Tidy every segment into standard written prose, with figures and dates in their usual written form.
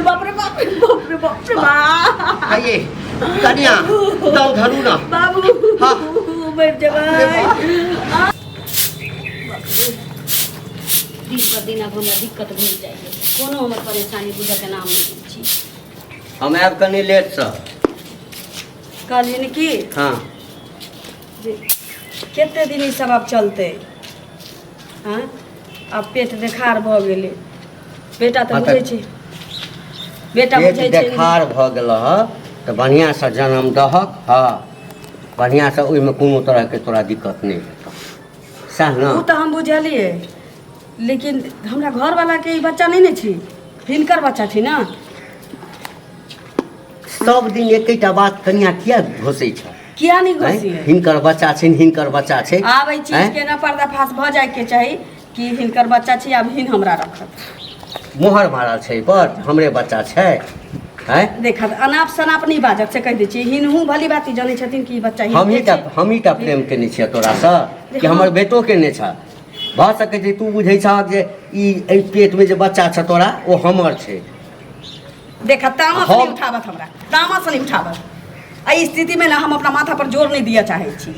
बाप रे बाप रे बाप रे बाप आइए कन्या दम धरू ना बाबू हाँ मर जवाई दिन पर दिन अब हमरा दिक्कत भेल जाइए कोनो हमर परेशानी बुझे के नाम नहीं छी हम आब कनी लेट से कहलिन की हाँ जे कते दिन ई सब अब चलते हाँ अब पेट देखार भ गेलै बेटा तो बुझे छै बेटा पेट बुझे छै देखार भ गेल ह तो बढ़िया से जन्म दहक हाँ बढ़िया से ओहिमे कोनो तरह के तोरा दिक्कत नहीं हेतौ सह ना उ तो हम बुझलिए लेकिन हमरा घर वाला के ई बच्चा नहीं ने छी हिनकर बच्चा छी ना सब दिन एकेटा बात कन्या किया घोषै छ किया नहीं घुसिए हिनकर बच्चा छै हिनकर बच्चा छै आबै चीज के ना पर्दाफाश भ जाए के चाही कि हिनकर बच्चा छी अब हिन हमरा रखत मोहर मारल छै पर हमरे बच्चा छै हैं देखत अनाप शनाप नहीं बाजत से कह दै छी हिनहु भली बात जानै छथिन कि ई बच्चा हम ही टा प्रेम केने छियै तोरा से कि हमर बेटो केने छ भ सकै छै तू बुझै छ जे ई एहि पेट में जे बच्चा छ तोरा ओ हमर छै देखत तामस नहीं उठावत हमरा तामस नहीं उठावत एहि स्थिति में ना हम अपना माथा पर जोर नहीं दिया चाहे छी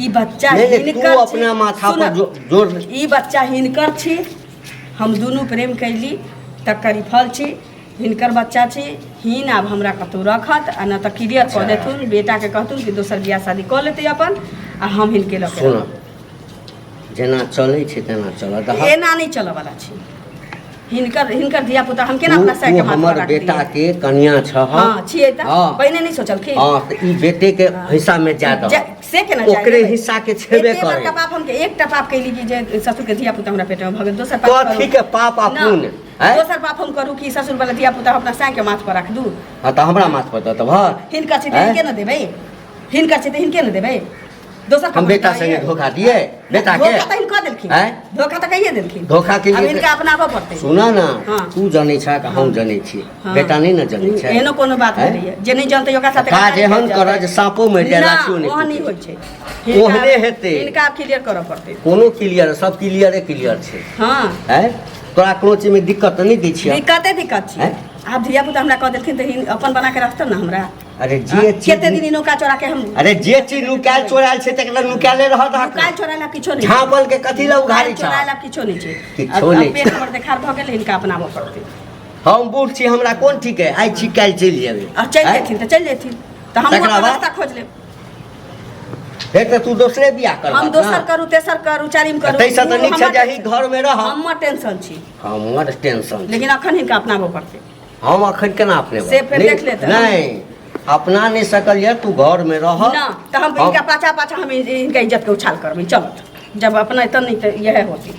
ई बच्चा तू अपना माथा पर जोर ई बच्चा हिनकर छी हम दुनू प्रेम कैली तकर फल छी हिनकर बच्चा छी हिन आब हमरा कतौ रखत आ न त क्लियर कऽ देथुन बेटा के कहथुन कि दोसर बियाह शादी कऽ लेतै अपन आ हम हिनके लऽ के सुन जेना चलै छै तेना चलत एना नहीं चलऽ वाला छी हिनकर धिया पुता हम केना अपना सह के माथ हमर पर बेटा के कन्या छ हां छियै त पहिने नहीं सोचलखिन हां त ई बेटे के हिस्सा में ज्यादा से केना ओकरे हिस्सा के छेबे करे एते पाप हम के एकटा पाप कैली कि जे ससुर के धिया पुता हमरा पेट में भगत दोसर पाप कथि के पाप अपुन है दोसर पाप हम करू कि ससुर वाला धिया पुता अपना सह के माथ पर रख दू हां त हमरा माथ पर त भर हिनका छै त हिनके न देबै हिनका छै त हिनके न देबै दोसर हम बेटा संगे धोखा दिए बेटा के धोखा त हिनका देलखिन धोखा त कहिए देलखिन धोखा के अब इनका अपनाबो पड़तै सुना ना तू जानै छ कि हम जानै छी बेटा नहीं ना जानै छै एनो कोनो बात नहीं है जे नहीं जानते ओकरा साथे काज एहन कर जे सापो में डेराचियो नहीं ओहन नहीं होय छै ओहने हेतै इनका क्लियर करऽ पड़तै कोनो क्लियर सब क्लियर छै हां हैं तोरा कोनो चीज में दिक्कत नहीं दै छियै दिक्कत छै आप धिया पुता हमरा कह देलखिन त अपन बना के रखतन ना हमरा अरे जे केते दिन नुका चोरा के हम अरे जे चीज नुकाल चोराल छै तकरा नुकाले रहत नुकाल चोराला किछो नहीं झापल के कथि ला उघारी छ चोराला किछो नहीं छै किछो नहीं पेट हमर देखार भ गेल इनका अपनाबो पड़तै हम बूढ़ छी हमरा कोन ठीक है आइ छी काल चलि जेबै आ चलि जेथिन त चलि जेथिन त हम अपन रास्ता खोज लेब फेर त तू दोसरे बियाह कर हम दोसर करू तेसर करू चारिम करू तैसा त नीक छै जाहि घर में रह हमर टेंशन छी हमर टेंशन लेकिन अखन हिनका अपनाबो पड़तै हम अखन केना अपने से फेर देख लेते नहीं अपना नहीं सकल यार तू घर में रह ना त हम इनका पाछा पाछा हम इनका इज्जत के उछाल करबै चलत जब अपना त नहीं त यह होती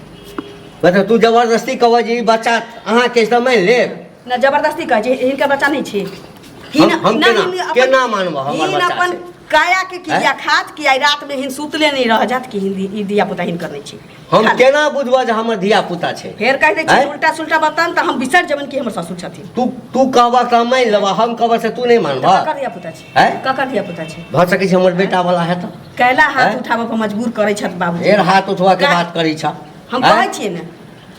मतलब तू जबरदस्ती कहब जे बच्चा अहाँ के समय ले ना जबरदस्ती कह जे इनका बच्चा नहीं छी हम केना मानब हमर बच्चा अपन काया के किया खात कि आई रात में हिन सुतले नहीं रह जात कि हिंदी ई दिया पुता हिन करनै छी हम केना बुझबा जे हमर धिया पुता छै फेर कह दे छी उल्टा सुल्टा बतान त हम बिसर जवन कि हमर ससुर छथिन तू कहबा त मान लेबा हम कहबा से तू नहीं मानबा ककर धिया पुता छी ककर धिया पुता छी भ सकै छै हमर बेटा वाला है त कैला हाथ उठाबा पर मजबूर करै छथ बाबूजी फेर हाथ उठवा के बात करै छ हम कहै छियै ने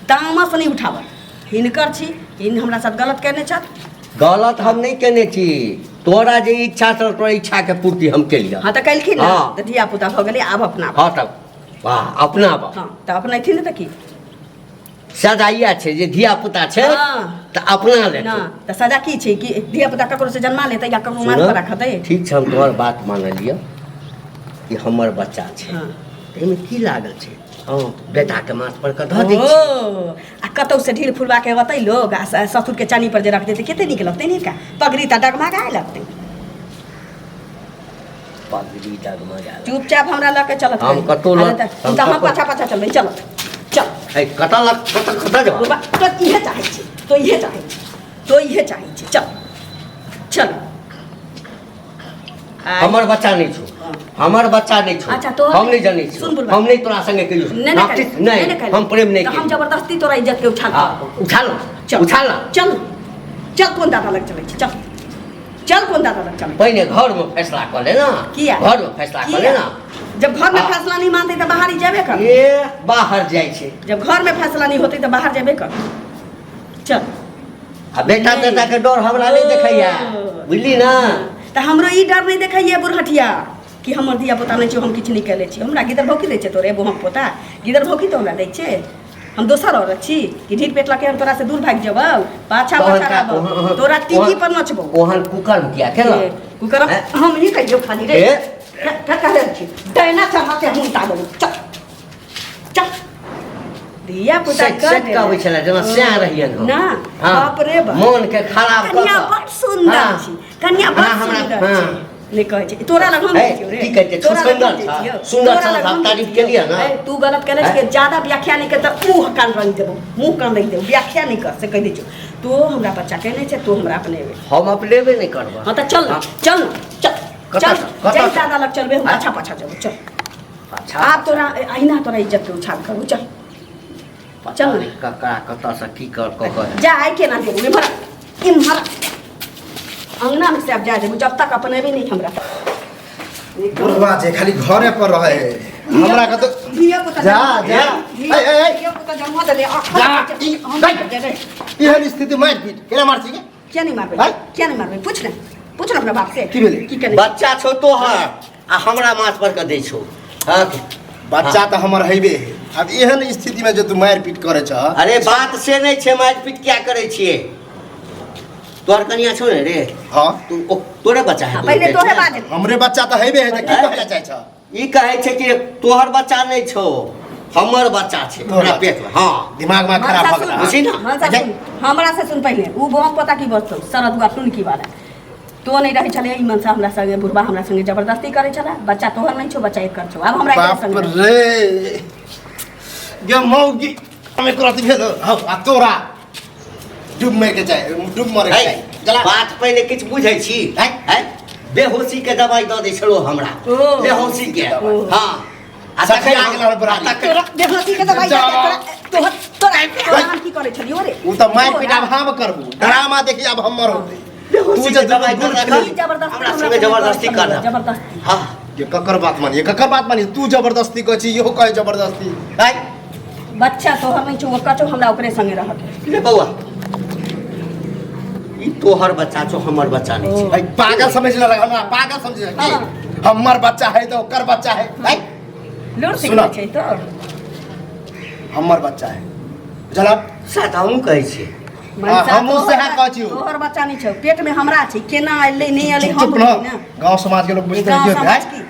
तामस नहीं उठाबत हिनकर छी इन हमरा साथ गलत कहने छथ गलत हम नहीं केने छी तोरा जे इच्छा छ तोरा इच्छा के पूर्ति हम केलिया हां त कैलखिन ना त धिया पुता भ गेलै आब अपना हां तब वाह अपना बा हां त अपना थिन त की सजाइया छै जे धिया पुता छै त अपना ले ना त सजा की छै कि धिया पुता ककरो से जन्मा लेतै या ककरो माथ पर रखतै ठीक छै हम तोहर बात मान लिया कि हमर बच्चा छै हां एमे की लागल छै हां बेटा के माथ पर क ध दै छी आ कतौ से ढील फुलवा के बतै लोग आ ससुर के चानी पर जे रख देतै केते नीक लगतै नीक पगड़ी त डगमगा लगतै पगड़ी डगमगा चुपचाप हमरा ल के चलत हम कतो ल हम पाछा पाछा चलबै चलत चल ए कता लग कता जा बाबा तो इहे चाहै छी तो इहे चाहै छी चल चल हमर बच्चा नहीं छो हमर बच्चा नहीं छो अच्छा तो हम नहीं जानै छी हम नहीं तोरा संगे कहियो नहीं हम प्रेम नहीं हम जबरदस्ती तोरा इज्जत के उछाल उछाल चल चल कौन दादा लग चलै छी चल चल कौन दादा लग चल पहले घर में फैसला कर लेना किया घर में फैसला कर लेना जब घर में फैसला नहीं मानते तो बाहर ही जाबे कर ये बाहर जाय छे जब घर में फैसला नहीं होते तो बाहर जाबे कर चल आ बेटा बेटा के डर हमरा नहीं देखैया बुझली ना। तो हमरो ई डर नहीं देखैया बुढ़हटिया कि हमर धिया पुता नहीं छे हम किछ नहीं कले छी। हमरा गिदर भौकी दै छे तोरे एगो हम पोता गिदर भौकी तो हमरा दै छे। हम दोसर औरत छी कि ढीठ पेट लके हम तोरा से दूर भाग जेबौ पाछा पाछा रहबौ तोरा टीकी पर नचबौ। ओहन कुकर किया केला कुकर हम नहीं कहियो खाली रे का करे छी दैना चमाते हम ताबो चल चल धिया पुता सेट का होय छला जेना स्याह रहियन हो ना बाप रे बाप मन के खराब कर कन्या बड़ सुंदर छी कन्या बड़ सुंदर छी नहीं कहै छै तोरा लग हम छियो रे की कहै छै सुंदर था सुंदर था हम तारीफ के लिए ना। तू गलत करे छै ज्यादा व्याख्या नहीं कर त मुंह कान रंग देबो मुंह कान रंग देबो व्याख्या नहीं कर से कह दै छो तो हमरा बच्चा के नहीं छै तो हमरा अपने हम अपनेबे नहीं करबो। हां त चल चल चल चल जय दादा लग चलबे हम पाछा पाछा जेबो चल अच्छा आप तोरा अहिना तोरा इज्जत के उछाल करू चल चल ककरा कत से की कर कह जा आइ के ना देबो इम्हर अंगना में से आप जा देबो जब तक अपने भी नहीं हमरा बुढ़वा जे खाली घरे पर रहे हमरा का तो जा जा धिया पुता जन्म दे जा इहन स्थिति मार पीट केना मार छी क्या नहीं मारबे क्या नहीं मारबे पूछ ना अपना बाप से की भेले की करे बच्चा छो तो है आ हमरा माथ पर के दै छो। हां बच्चा तो हमर हइबे है। अब एहन स्थिति में जो तू मार पीट करे छ अरे बात से नहीं छे मार पीट क्या करे छिए तोर कनिया छो रे हां तू तोरे बच्चा है पहले तोहे बात हमरे बच्चा तो हइबे है त की कहला चाहे छ ई कहे छे कि तोहर बच्चा नहीं छो हमर बच्चा छे तोरा पेट में। हां दिमाग में खराब हो गया बुझी ना हमरा से सुन पहले उ बहुत पता की बस्तो शरद हुआ टुन की वाला तो नहीं रहे चले ई मन से हमरा संगे बुढ़वा हमरा संगे जबरदस्ती करे चला बच्चा तोहर नहीं छो बच्चा एक कर छो अब हमरा बाप संगे रे गे मौगी हमें करत भेल आ तोरा डूब मर के जाए डूब मर के जाए चला बात पहले किछ बुझै छी हैं बेहोशी के दवाई द दे छलो हमरा बेहोशी के। हां आ सखी आ गेल बराबर तोरा बेहोशी के दवाई तोहर तोरा हम की करे छलियो रे उ त मार पीट अब हम करबू ड्रामा देखी अब हमर होते तू जे दवाई ई जबरदस्ती हमरा संगे जबरदस्ती कर जबरदस्ती हां ये ककर बात मानी तू जबरदस्ती कह छी यो कहे जबरदस्ती आई बच्चा तोहर नहीं छो ओकर छो हमरा ओकरे संगे रहत ले बौआ ई तोहर बच्चा छो हमर बच्चा नहीं छे। भाई पागल समझ ल हमरा पागल समझ ल हमर बच्चा है तो ओकर बच्चा है भाई लूट सुना। सिखे छै तो हमर बच्चा है जनाब साथ हम कहै छी हमहू सेहा कहै छी तोहर बच्चा नहीं छौ पेट में हमरा छै केना एलै नहीं एलै चुप हम न ना गांव समाज के लोग बुझते गाँव हैं समाज की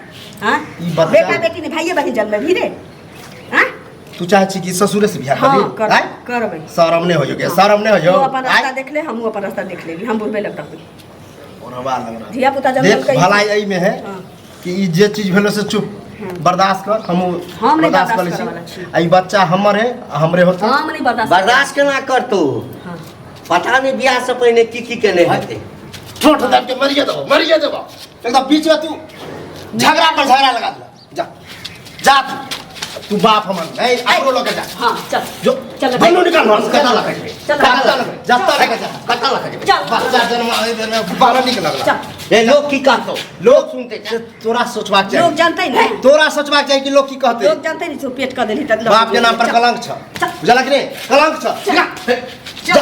हां ई बच्चा- बेटा बेटी ने भाइये बहिन जन्म भी रे हां तू चाहे छी कि ससुरे से बियाह हां कर ली करबै शरम नहीं होयो के शरम नहीं तू होयो अपन रास्ता देख ले हमहू अपन रास्ता देख लेबी हम बुढ़बे लग तक ओरवा लग रहा धिया पुता जन्म देख भलाई एई में है हां कि ई जे चीज भेलो से चुप बर्दाश्त कर हम हम नहीं बर्दाश्त कर बर्दाश्त ली करे वाला छी। आई बच्चा हमर है हमरे होते हम नहीं बर्दाश्त बर्दाश्त केना करतो हां पता नहीं बियाह से पहले की केने हेते ठोठ दब के मरिए दो एकदम बीच में तू झगड़ा पर झगड़ा लगा दिया जा जा तू बाप हमन नहीं आरो लोग जा हां चल जो चल दोनों निकाल मार कता लगा चल जाता लगा जा कता लगा चल बच्चा जन्म बाहर निकल लगा चल ए लोग की कहतो लोग सुनते से तोरा सोचबाक लोग चाहिए जानते नहीं तोरा सोचबाक चाहिए कि लोग की कहते लोग जानते नहीं तो पेट कर देली त बाप के नाम पर कलंक छ बुझलक रे कलंक छ